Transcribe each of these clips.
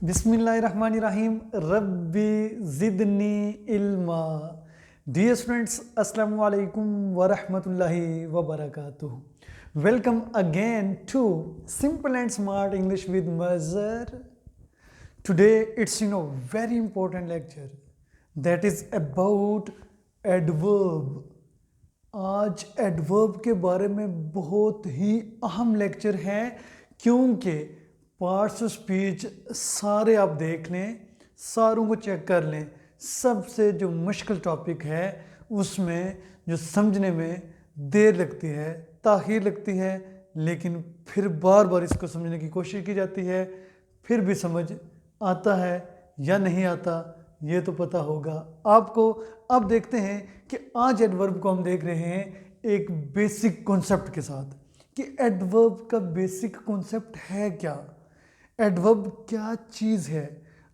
बिस्मिल्लाहिर्रहमानिर्रहीम रब्बी ज़िदनी इल्मा। Dear students, अस्सलामु अलैकुम वरहमतुल्लाहि वबरकातुहू। Welcome again to simple and smart English with Mazhar. Today it's very important lecture that is about adverb। आज adverb के बारे में बहुत ही अहम लेक्चर है, क्योंकि पार्ट्स ऑफ स्पीच सारे आप देख लें, सारों को चेक कर लें। सबसे जो मुश्किल टॉपिक है उसमें जो समझने में देर लगती है, ताख़ीर लगती है, लेकिन फिर बार बार इसको समझने की कोशिश की जाती है, फिर भी समझ आता है या नहीं आता ये तो पता होगा आपको। अब देखते हैं कि आज एडवर्ब को हम देख रहे हैं एक बेसिक कॉन्सेप्ट के साथ कि एडवर्ब का बेसिक कॉन्सेप्ट है क्या, एडवर्ब क्या चीज़ है।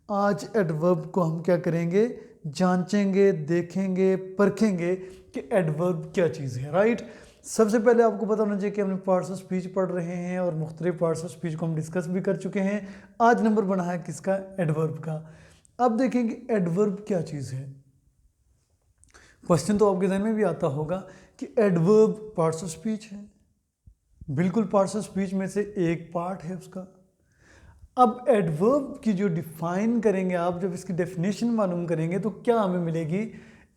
आज एडवर्ब को हम क्या करेंगे, जांचेंगे, देखेंगे, परखेंगे कि एडवर्ब क्या चीज़ है। राइट, सबसे पहले आपको पता होना चाहिए कि हमने पार्ट्स ऑफ स्पीच पढ़ रहे हैं और मुख्तलिफ पार्ट्स ऑफ स्पीच को हम डिस्कस भी कर चुके हैं। आज नंबर बना है किसका, एडवर्ब का। अब देखेंगे एडवर्ब क्या चीज़ है। क्वेश्चन तो आपके जहन में भी आता होगा कि एडवर्ब पार्ट्स ऑफ स्पीच है। बिल्कुल पार्ट्स ऑफ स्पीच में से एक पार्ट है उसका। अब एडवर्ब की जो डिफाइन करेंगे आप, जब इसकी डेफिनेशन मालूम करेंगे तो क्या हमें मिलेगी,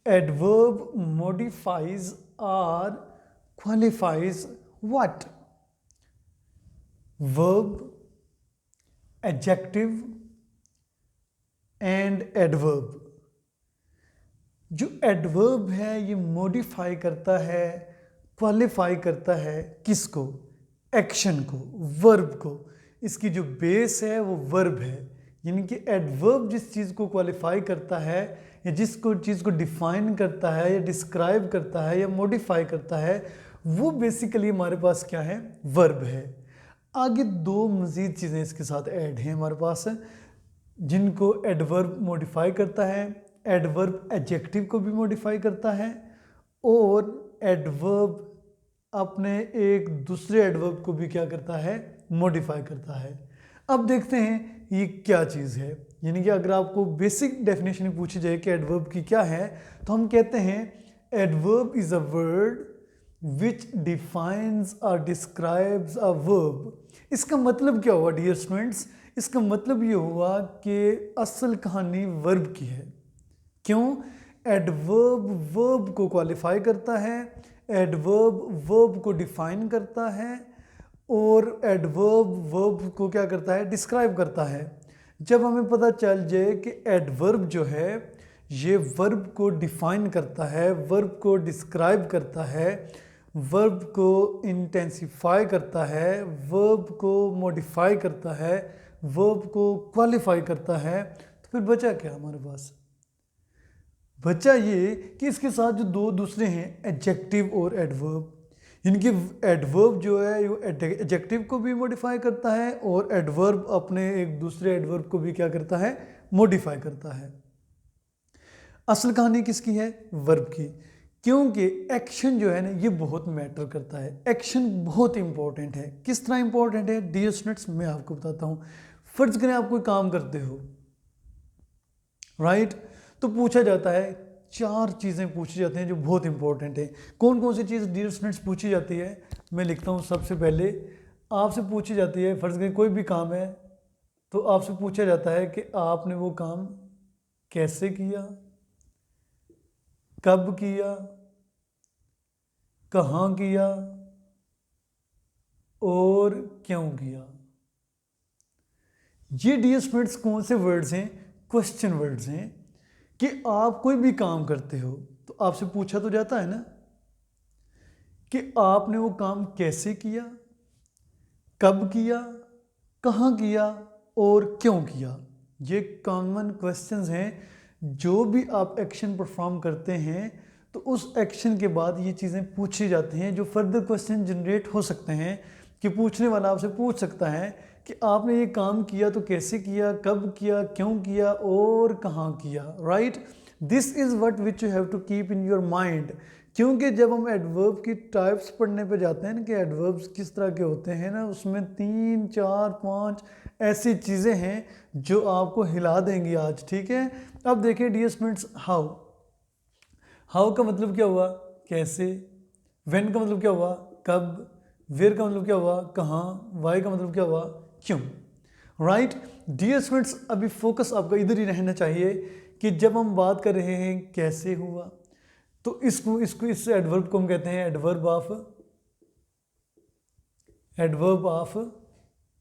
एडवर्ब मॉडिफाइज और qualifies what, verb, adjective and adverb. जो एडवर्ब है ये मॉडिफाई करता है, क्वालिफाई करता है किसको, एक्शन को, वर्ब को। इसकी जो बेस है वो वर्ब है, यानी कि एडवर्ब जिस चीज़ को क्वालिफाई करता है या जिसको चीज़ को डिफाइन करता है या डिस्क्राइब करता है या मॉडिफाई करता है, वो बेसिकली हमारे पास क्या है, वर्ब है। आगे दो मज़ीद चीज़ें इसके साथ ऐड हैं हमारे पास, जिनको एडवर्ब मॉडिफाई करता है। एडवर्ब एडजेक्टिव को भी मॉडिफाई करता है और एडवर्ब अपने एक दूसरे एडवर्ब को भी क्या करता है, मॉडिफाई करता है। अब देखते हैं ये क्या चीज़ है। यानी कि अगर आपको बेसिक डेफिनेशन पूछी जाए कि एडवर्ब की क्या है, तो हम कहते हैं adverb is a word which defines और डिस्क्राइब्स अ वर्ब। इसका मतलब क्या हुआ डियर स्टूडेंट्स, इसका मतलब ये हुआ कि असल कहानी वर्ब की है। क्यों, एडवर्ब वर्ब को क्वालिफाई करता है, एडवर्ब वर्ब को डिफाइन करता है और एडवर्ब वर्ब को क्या करता है, डिस्क्राइब करता है। जब हमें पता चल जाए कि एडवर्ब जो है ये वर्ब को डिफाइन करता है, वर्ब को डिस्क्राइब करता है, वर्ब को इंटेंसिफाई करता है, वर्ब को मॉडिफाई करता है, वर्ब को क्वालिफाई करता है, तो फिर बचा क्या हमारे पास, बचा ये कि इसके साथ जो दो दूसरे हैं एडजेक्टिव और एडवर्ब। इनके एडवर्ब जो है वो एडजेक्टिव को भी मॉडिफाई करता है और एडवर्ब अपने एक दूसरे एडवर्ब को भी क्या करता है, मॉडिफाई करता है। असल कहानी किसकी है, वर्ब की, क्योंकि एक्शन जो है ना ये बहुत मैटर करता है। एक्शन बहुत इंपॉर्टेंट है। किस तरह इंपॉर्टेंट है डियर स्टूडेंट्स, मैं आपको बताता हूँ। फर्ज करें आप कोई काम करते हो, राइट, तो पूछा जाता है, चार चीज़ें पूछी जाती हैं जो बहुत इंपॉर्टेंट है। कौन कौन सी चीज़ डियर स्टूडेंट्स पूछी जाती है, मैं लिखता हूँ। सबसे पहले आपसे पूछी जाती है, फर्ज करें कोई भी काम है तो आपसे पूछा जाता है कि आपने वो काम कैसे किया, कब किया, कहाँ किया और क्यों किया। ये डियर स्टूडेंट्स कौन से वर्ड्स हैं, क्वेश्चन वर्ड्स हैं कि आप कोई भी काम करते हो तो आपसे पूछा तो जाता है ना कि आपने वो काम कैसे किया, कब किया, कहाँ किया और क्यों किया। ये कॉमन क्वेश्चंस हैं। जो भी आप एक्शन परफॉर्म करते हैं तो उस एक्शन के बाद ये चीज़ें पूछी जाती हैं, जो फर्दर क्वेश्चन जनरेट हो सकते हैं कि पूछने वाला आपसे पूछ सकता है कि आपने ये काम किया तो कैसे किया, कब किया, क्यों किया और कहाँ किया। Right, this is what which you have to keep in your mind क्योंकि जब हम एडवर्ब की टाइप्स पढ़ने पे जाते हैं ना कि एडवर्ब्स किस तरह के होते हैं ना, उसमें 3 4 5 ऐसी चीज़ें हैं जो आपको हिला देंगी आज, ठीक है। अब देखिए डियर स्टूडेंट्स, हाउ, हाउ का मतलब क्या हुआ, कैसे। व्हेन का मतलब क्या हुआ, कब। वेयर का मतलब क्या हुआ, कहाँ। वाई का मतलब क्या हुआ, क्यों। राइट डियर स्टूडेंट्स, अभी फोकस आपका इधर ही रहना चाहिए कि जब हम बात कर रहे हैं कैसे हुआ, तो इसको इसको इस एडवर्ब को हम कहते हैं एडवर्ब ऑफ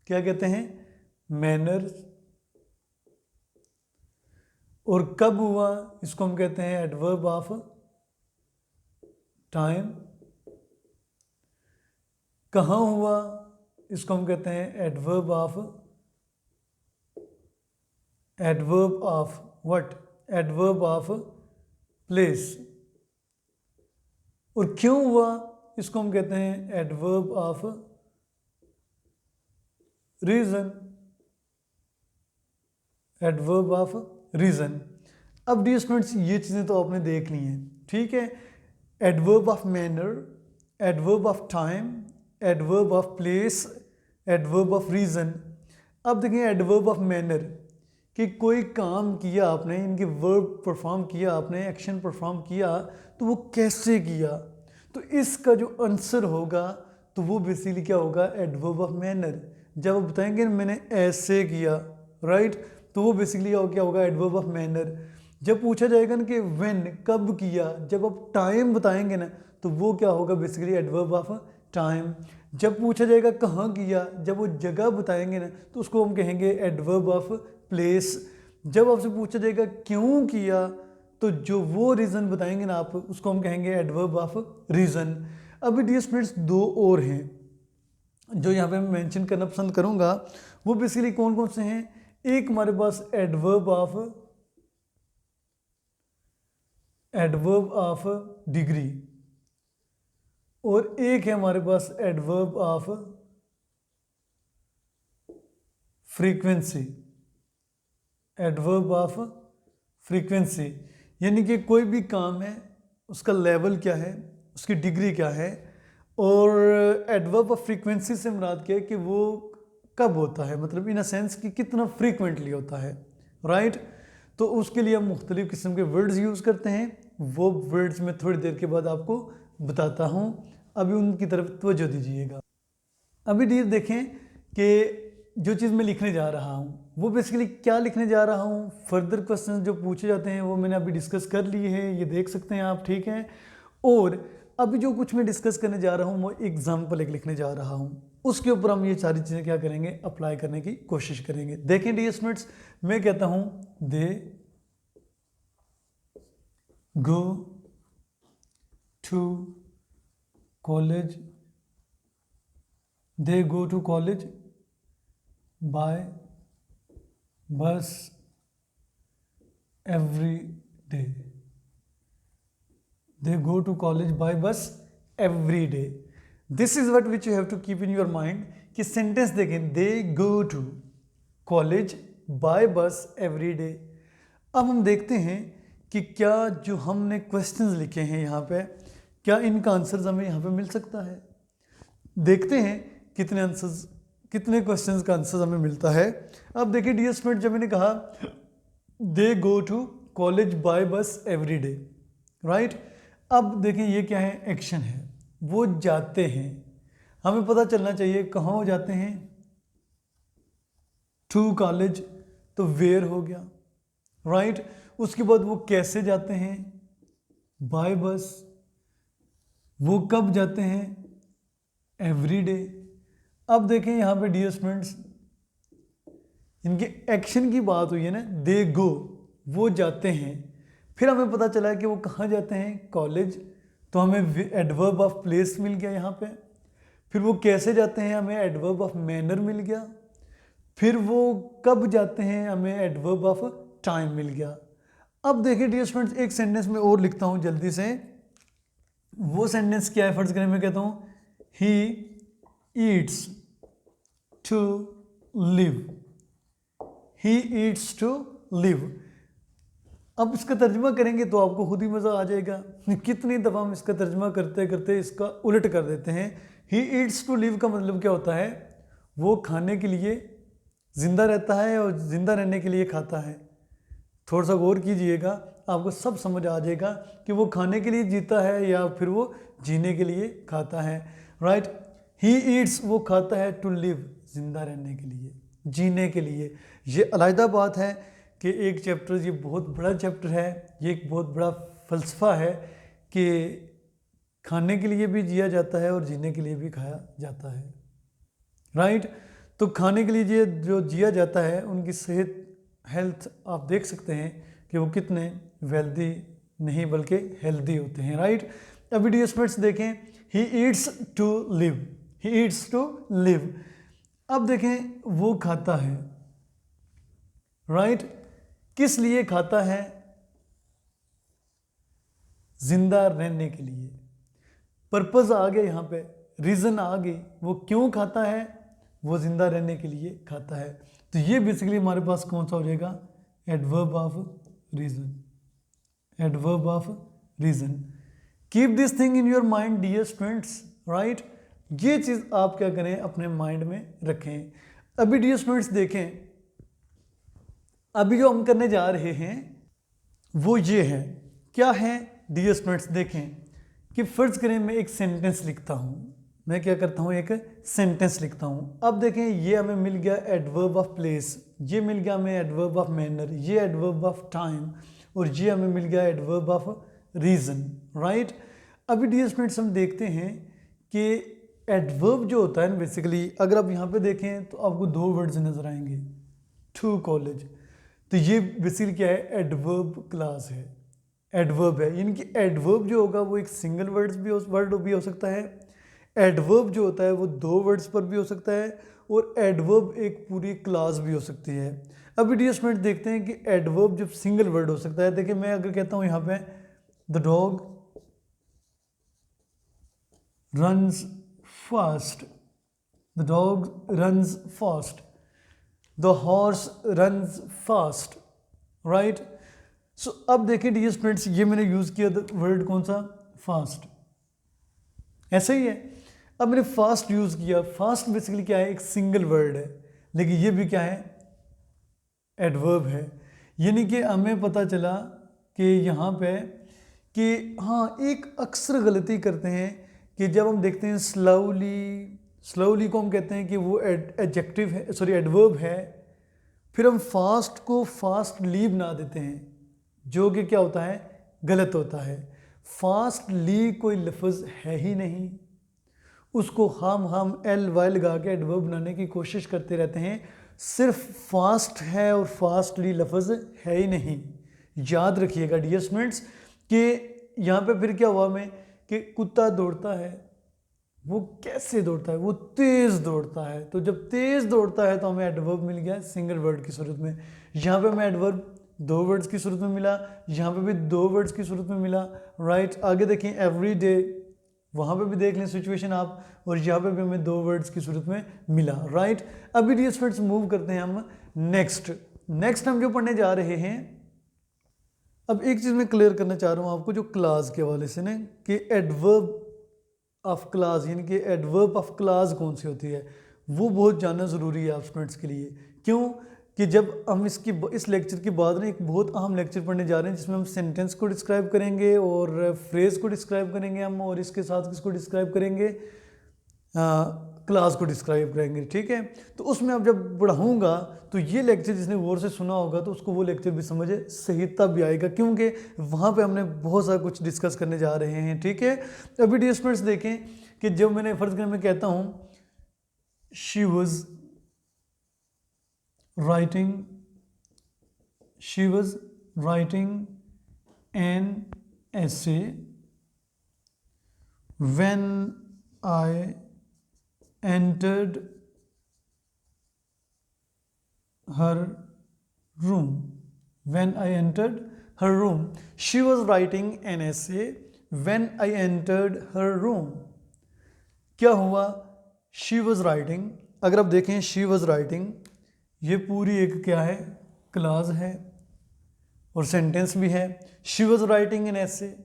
क्या कहते हैं, मैनर। और कब हुआ, इसको हम कहते हैं एडवर्ब ऑफ टाइम। कहाँ हुआ, इसको हम कहते हैं adverb of what, adverb of place. और क्यों हुआ, इसको हम कहते हैं adverb of reason, adverb of reason. अब डियर स्टूडेंट्स, ये चीज़ें तो आपने देख ली हैं, ठीक है। Adverb of manner, adverb of time, adverb of place, adverb of reason. अब देखें एडवर्ब ऑफ मैनर, कि कोई काम किया आपने, इनके वर्ब परफॉर्म किया आपने, एक्शन परफॉर्म किया, तो वो कैसे किया, तो इसका जो आंसर होगा तो वो बेसिकली क्या होगा, एडवर्ब ऑफ मैनर। जब आप बताएंगे मैंने ऐसे किया, राइट, तो वो बेसिकली क्या होगा, एडवर्ब ऑफ मैनर। जब पूछा जाएगा ना कि व्हेन, कब किया, जब आप टाइम बताएंगे ना, तो वो क्या होगा, बेसिकली एडवर्ब ऑफ टाइम। जब पूछा जाएगा कहाँ किया, जब वो जगह बताएंगे ना, तो उसको हम कहेंगे एडवर्ब ऑफ प्लेस। जब आपसे पूछा जाएगा क्यों किया, तो जो वो रीज़न बताएंगे ना आप, उसको हम कहेंगे एडवर्ब ऑफ रीज़न। अभी डियर स्टूडेंट्स, दो और हैं जो यहाँ पे मैं मेंशन करना पसंद करूँगा। वो बेसिकली कौन कौन से हैं, एक हमारे पास एडवर्ब ऑफ डिग्री, और एक है हमारे पास adverb of frequency, adverb of frequency. यानी कि कोई भी काम है, उसका लेवल क्या है, उसकी डिग्री क्या है। और एडवर्ब ऑफ फ्रीक्वेंसी से मुराद क्या है कि वो कब होता है, मतलब इन अ सेंस कि कितना फ्रीक्वेंटली होता है, राइट। तो उसके लिए हम मुख्तलिफ़ किस्म के वर्ड्स यूज़ करते हैं, वो वर्ड्स मैं थोड़ी देर के बाद आपको बताता हूँ। अभी उनकी तरफ तवज्जो दीजिएगा। अभी डियर देखें कि जो चीज़ मैं लिखने जा रहा हूँ वो बेसिकली क्या लिखने जा रहा हूँ, फर्दर क्वेश्चन जो पूछे जाते हैं वो मैंने अभी डिस्कस कर लिए हैं, ये देख सकते हैं आप, ठीक है। और अभी जो कुछ मैं डिस्कस करने जा रहा हूँ वो एग्जाम्पल एक लिखने जा रहा हूँ, उसके ऊपर हम ये सारी चीज़ें क्या करेंगे, अप्लाई करने की कोशिश करेंगे। देखें डियर स्टूडेंट्स, मैं कहता हूँ they go to college, they go to college by bus every day, they go to college by bus every day. This is what which you have to keep in your mind कि sentence देखें, they go to college by bus every day। अब हम देखते हैं कि क्या जो हमने क्वेश्चंस लिखे हैं यहाँ पे, क्या इनका आंसर्स हमें यहाँ पे मिल सकता है। देखते हैं कितने आंसर्स, कितने क्वेश्चंस का आंसर हमें मिलता है। अब देखिए डियर स्टूडेंट, जब मैंने कहा दे गो टू कॉलेज बाय बस एवरी डे, राइट। अब देखें ये क्या है, एक्शन है, वो जाते हैं। हमें पता चलना चाहिए कहाँ वो जाते हैं, टू कॉलेज, तो वेयर हो गया, राइट। उसके बाद वो कैसे जाते हैं, बाय बस। वो कब जाते हैं, एवरी डे। अब देखें यहाँ पे डियर स्टूडेंट्स, इनके एक्शन की बात हुई है ना, दे गो, वो जाते हैं। फिर हमें पता चला कि वो कहाँ जाते हैं, कॉलेज, तो हमें एडवर्ब ऑफ प्लेस मिल गया यहाँ पे। फिर वो कैसे जाते हैं, हमें एडवर्ब ऑफ मैनर मिल गया। फिर वो कब जाते हैं, हमें एडवर्ब ऑफ टाइम मिल गया। अब देखिए डियर स्टूडेंट्स, एक सेंटेंस में और लिखता हूँ जल्दी से। वो सेंटेंस क्या है, फर्ज करें मैं कहता हूँ he eats to live, he eats to live. अब इसका तर्जमा करेंगे तो आपको खुद ही मज़ा आ जाएगा। कितनी दफ़ा हम इसका तर्जमा करते करते इसका उलट कर देते हैं। ही ईट्स टू लिव का मतलब क्या होता है? वो खाने के लिए ज़िंदा रहता है और ज़िंदा रहने के लिए खाता है। थोड़ा सा गौर कीजिएगा, आपको सब समझ आ जाएगा कि वो खाने के लिए जीता है या फिर वो जीने के लिए खाता है। राइट, ही ईट्स वो खाता है, टू लिव जिंदा रहने के लिए, जीने के लिए। ये अलग बात है कि एक चैप्टर, ये बहुत बड़ा चैप्टर है, ये एक बहुत बड़ा फ़लसफ़ा है कि खाने के लिए भी जिया जाता है और जीने के लिए भी खाया जाता है। राइट, तो खाने के लिए जो जिया जाता है उनकी सेहत, हेल्थ आप देख सकते हैं कि वो कितने वेल्दी नहीं बल्कि हेल्दी होते हैं। राइट, अभी डी स्टूडेंट्स देखें, he eats to live, he eats to live. अब देखें वो खाता है। राइट, किस लिए खाता है? जिंदा रहने के लिए। पर्पस आ गया यहाँ पे, रीज़न आ गई, वो क्यों खाता है? वो जिंदा रहने के लिए खाता है। तो ये बेसिकली हमारे पास कौन सा हो जाएगा? Adverb of reason, adverb of reason. Keep this thing in your mind dear students. Right, ये चीज़ आप क्या करें, अपने माइंड में रखें। अभी डियर स्टूडेंट्स देखें, अभी जो हम करने जा रहे हैं वो ये है, क्या है डियर स्टूडेंट्स? देखें कि फ़र्ज़ करें मैं एक सेंटेंस लिखता हूँ, मैं क्या करता हूँ, एक सेंटेंस लिखता हूँ। अब देखें ये हमें मिल गया एडवर्ब ऑफ प्लेस, ये मिल गया हमें एडवर्ब ऑफ मैनर, ये एडवर्ब ऑफ टाइम, और ये हमें मिल गया एडवर्ब ऑफ रीज़न। राइट, अभी डियर स्टूडेंट्स हम देखते हैं कि एडवर्ब जो होता है ना, बेसिकली अगर आप यहाँ पे देखें तो आपको दो वर्ड्स नज़र आएंगे, टू कॉलेज। तो ये बेसिकली क्या है? एडवर्ब क्लास है, एडवर्ब है। यानी कि एडवर्ब जो होगा वो एक सिंगल वर्ड भी हो सकता है, एडवर्ब जो होता है वो दो वर्ड्स पर भी हो सकता है, और एडवर्ब एक पूरी क्लास भी हो सकती है। अभी डियर स्टूडेंट देखते हैं कि एडवर्ब जब सिंगल वर्ड हो सकता है। देखिए मैं अगर कहता हूँ यहाँ पे the dog runs fast, the dog runs fast, the horse runs fast. Right, so अब देखिए डियर स्टूडेंट्स, ये मैंने यूज़ किया वर्ड कौन सा? फास्ट। ऐसा ही है, अब मैंने फास्ट यूज़ किया। फास्ट बेसिकली क्या है? एक सिंगल वर्ड है, लेकिन ये भी क्या है? एडवर्ब है। यानी कि हमें पता चला कि यहाँ पे कि हाँ, एक अक्सर गलती करते हैं कि जब हम देखते हैं स्लोली, स्लोली को हम कहते हैं कि वो एडजेक्टिव है, सॉरी एडवर्ब है, फिर हम फास्ट को फास्टली बना देते हैं, जो कि क्या होता है? गलत होता है। फास्टली कोई लफ्ज़ है ही नहीं, उसको हम एल वाई लगा के एडवर्ब बनाने की कोशिश करते रहते हैं। सिर्फ फास्ट है और फास्टली लफ्ज़ है ही नहीं। याद रखिएगा डियर स्टूडेंट्स कि यहाँ पे फिर क्या हुआ हमें कि कुत्ता दौड़ता है, वो कैसे दौड़ता है? वो तेज़ दौड़ता है। तो जब तेज़ दौड़ता है तो हमें एडवर्ब मिल गया सिंगल वर्ड की सूरत में। यहाँ पे हमें एडवर्ब दो वर्ड्स की सूरत में मिला, यहाँ पे भी दो वर्ड्स की सूरत में मिला। राइट, आगे देखें एवरी डे, वहाँ पे भी देख लें सिचुएशन आप, और यहाँ पे भी हमें दो वर्ड्स की सूरत में मिला। राइट, अभी डियर स्टूडेंट्स मूव करते हैं हम नेक्स्ट हम जो पढ़ने जा रहे हैं। अब एक चीज़ मैं क्लियर करना चाह रहा हूँ आपको, जो क्लास के हवाले से ना, कि एडवर्ब ऑफ क्लास, यानी कि एडवर्ब ऑफ क्लास कौन सी होती है, वो बहुत जानना ज़रूरी है आप स्टूडेंट्स के लिए। क्यों कि जब हम इस लेक्चर के बाद ना एक बहुत अहम लेक्चर पढ़ने जा रहे हैं, जिसमें हम सेंटेंस को डिस्क्राइब करेंगे और फ्रेज़ को डिस्क्राइब करेंगे हम, और इसके साथ किसको डिस्क्राइब करेंगे? क्लास को डिस्क्राइब करेंगे। ठीक है, तो उसमें अब जब पढ़ाऊँगा तो ये लेक्चर जिसने गौर से सुना होगा तो उसको वो लेक्चर भी समझे सहीता भी आएगा, क्योंकि वहाँ पे हमने बहुत सारा कुछ डिस्कस करने जा रहे हैं। ठीक है, अभी डियर स्टूडेंट्स देखें कि जब मैंने फर्ज करें मैं कहता हूँ she was writing an essay when I entered her room. When I entered her room, she was writing an essay when I entered her room. क्या हुआ? She was writing, अगर आप देखें she was writing, ये पूरी एक क्या है? क्लास है। और सेंटेंस भी है। शी वॉज राइटिंग एन ऐसे।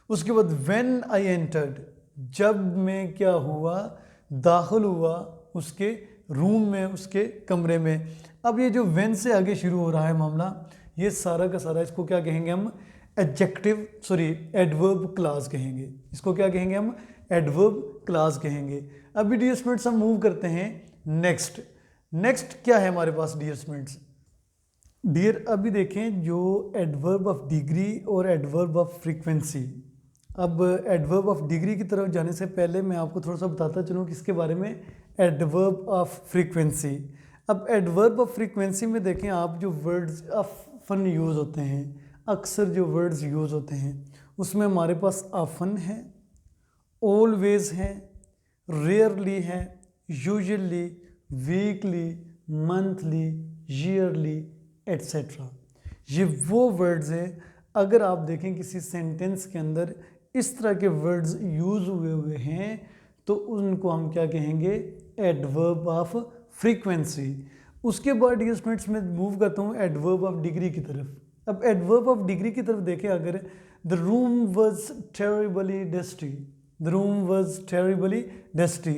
उसके बाद व्हेन आई एंटर्ड, जब मैं क्या हुआ, दाखिल हुआ उसके रूम में, उसके कमरे में। अब ये जो व्हेन से आगे शुरू हो रहा है मामला, ये सारा का सारा इसको क्या कहेंगे हम, एडवर्ब क्लास कहेंगे। इसको क्या कहेंगे हम, एडवर्ब क्लास कहेंगे। अभी डियर स्टूडेंट्स हम मूव करते हैं नेक्स्ट। नेक्स्ट क्या है हमारे पास डियर स्टूडेंट्स, डियर अभी देखें जो एडवर्ब ऑफ डिग्री और एडवर्ब ऑफ फ्रीक्वेंसी। अब एडवर्ब ऑफ डिग्री की तरफ जाने से पहले मैं आपको थोड़ा सा बताता चलूँ किसके बारे में, एडवर्ब ऑफ फ्रीक्वेंसी। अब एडवर्ब ऑफ फ्रीक्वेंसी में देखें आप, जो वर्ड्स ऑफन यूज़ होते हैं, अक्सर जो वर्ड्स यूज़ होते हैं उसमें हमारे पास ऑफन है, ऑलवेज है, रेयरली है, usually, weekly, monthly, yearly etcetera. ये वो वर्ड्स हैं, अगर आप देखें किसी सेंटेंस के अंदर इस तरह के वर्ड्स यूज़ हुए हैं तो उनको हम क्या कहेंगे, एडवर्ब ऑफ फ्रीक्वेंसी। उसके बाद ये स्टूडेंट्स में मूव करता हूँ एडवर्ब ऑफ डिग्री की तरफ। अब एडवर्ब ऑफ डिग्री की तरफ देखें अगर, the room was terribly dusty, the room was terribly dusty.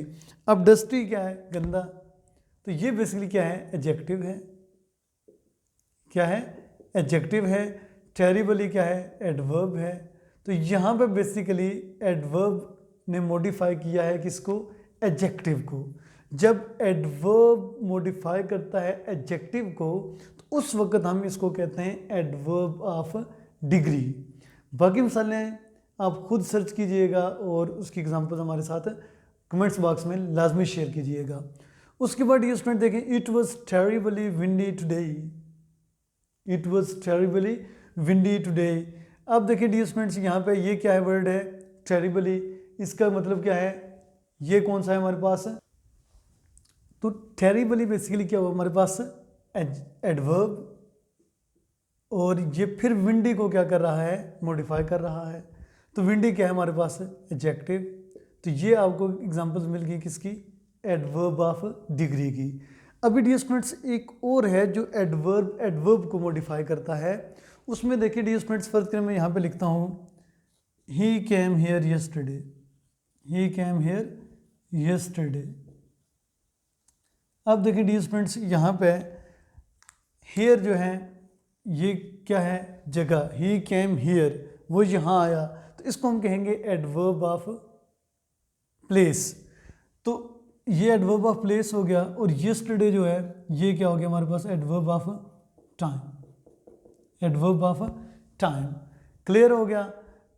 अब डस्टी क्या है, गंदा, तो ये बेसिकली क्या है, एडजेक्टिव है। क्या है, एडजेक्टिव है। टेरिबली क्या है, एडवर्ब है। तो यहाँ पे बेसिकली एडवर्ब ने मॉडिफाई किया है किसको, एडजेक्टिव को। जब एडवर्ब मॉडिफाई करता है एडजेक्टिव को तो उस वक्त हम इसको कहते हैं एडवर्ब ऑफ डिग्री। बाकी मिसालें आप खुद सर्च कीजिएगा और उसकी एग्जांपल हमारे साथ कमेंट्स बॉक्स में लाजमी शेयर कीजिएगा। उसके बाद ये स्टूडेंट देखें, it was terribly windy today, it was terribly windy today. अब देखिए डियर स्टूडेंट्स यहाँ पे ये क्या है, वर्ड है टेरिबली, इसका मतलब क्या है, ये कौन सा है हमारे पास, तो टेरिबली बेसिकली क्या हुआ हमारे पास, एडवर्ब, और ये फिर विंडी को क्या कर रहा है, मॉडिफाई कर रहा है। तो विंडी क्या है हमारे पास, एडजेक्टिव। तो ये आपको एग्जांपल्स मिल गई किसकी, एडवर्ब ऑफ डिग्री की। अभी डियर स्टूडेंट्स एक और है जो एडवर्ब को मॉडिफाई करता है। उसमें देखिए डियर स्टूडेंट्स फर्स्ट करें, मैं यहाँ पे लिखता हूँ he came here yesterday, he came here yesterday. अब देखिए डियर स्टूडेंट्स यहाँ पे हियर जो है ये क्या है, जगह, ही केम हियर, वो यहाँ आया, तो इसको हम कहेंगे एडवर्ब ऑफ प्लेस। तो ये एडवर्ब ऑफ प्लेस हो गया, और यस्टरडे जो है ये क्या हो गया हमारे पास, adverb of time, adverb of time. Clear हो गया।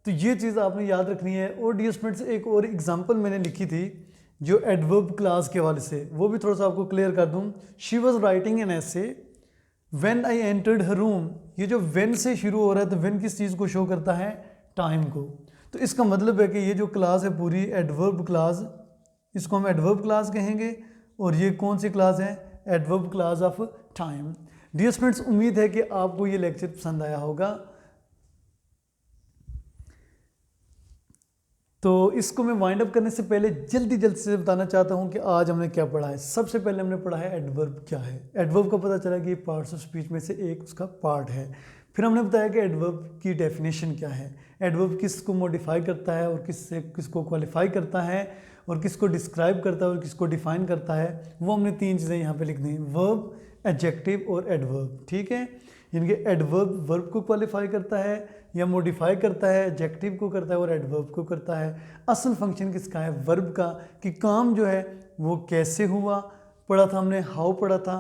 तो ये चीज़ आपने याद रखनी है। और डियर स्टूडेंट्स एक और एग्जांपल मैंने लिखी थी जो एडवर्ब क्लास के हवाले से, वो भी थोड़ा सा आपको क्लियर कर दूं। शी वॉज राइटिंग एन ऐसे when I entered her room. ये जो व्हेन से शुरू हो रहा है, तो व्हेन किस चीज़ को शो करता है, टाइम को। तो इसका मतलब है कि ये जो क्लास है पूरी एडवर्ब क्लास, इसको हम एडवर्ब क्लास कहेंगे। और ये कौन सी क्लास है, adverb class of time. Dear students उम्मीद है कि आपको ये लेक्चर पसंद आया होगा। तो इसको मैं वाइंड अप करने से पहले जल्दी से बताना चाहता हूँ कि आज हमने क्या पढ़ा है। सबसे पहले हमने पढ़ा है एडवर्ब क्या है। एडवर्ब का पता चला कि पार्ट्स ऑफ स्पीच में से एक उसका पार्ट है। फिर हमने बताया कि एडवर्ब की डेफिनेशन क्या है, एडवर्ब किसको मॉडिफाई करता है और किसको क्वालिफाई करता है, और किसको डिस्क्राइब करता है और किसको डिफाइन करता है। वो हमने 3 चीज़ें यहाँ पे लिख दी, वर्ब, एडजेक्टिव और एडवर्ब। ठीक है, इनके एडवर्ब वर्ब को क्वालिफाई करता है या मॉडिफाई करता है, एडजेक्टिव को करता है और एडवर्ब को करता है। असल फंक्शन किसका है, वर्ब का, कि काम जो है वो कैसे हुआ। पढ़ा था हमने हाउ पढ़ा था,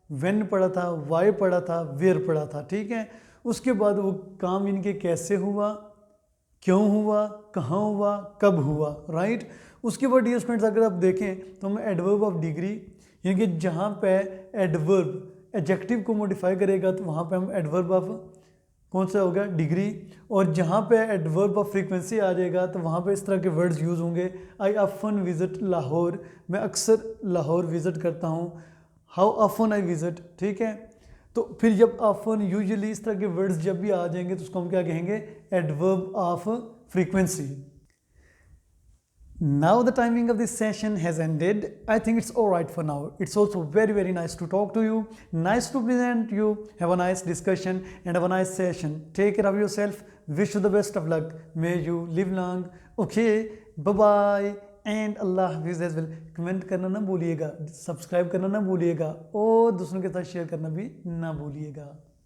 व्हेन पढ़ा था, वाई पढ़ा था, वेयर पढ़ा था। ठीक है, उसके बाद वो काम इनके कैसे हुआ, क्यों हुआ, कहाँ हुआ, कब हुआ। राइट। उसके बाद डियर स्टूडेंट्स अगर आप देखें तो हम एडवर्ब ऑफ डिग्री, यानी कि जहाँ पे एडवर्ब एडजेक्टिव को मॉडिफाई करेगा तो वहाँ पे हम एडवर्ब ऑफ कौन सा होगा, डिग्री। और जहाँ पे एडवर्ब ऑफ फ्रीक्वेंसी आ जाएगा तो वहाँ पे इस तरह के वर्ड्स यूज़ होंगे। आई ऑफन विजिट लाहौर, मैं अक्सर लाहौर विजिट करता हूँ। How often I visit. ठीक है, तो फिर जब ऑफन, यूजुअली, इस तरह के वर्ड्स जब भी आ जाएंगे तो उसको हम क्या कहेंगे, adverb of frequency. Now the timing of this session has ended. I think it's all right for now. It's also very, very nice to talk to you. Nice to present you. Have a nice discussion and have a nice session. Take care of yourself. Wish you the best of luck. May you live long. Okay. Bye-bye. And अल्लाह हाफिज़ as well. Comment करना ना भूलिएगा, subscribe करना ना भूलिएगा और दूसरों के साथ शेयर करना भी ना भूलिएगा.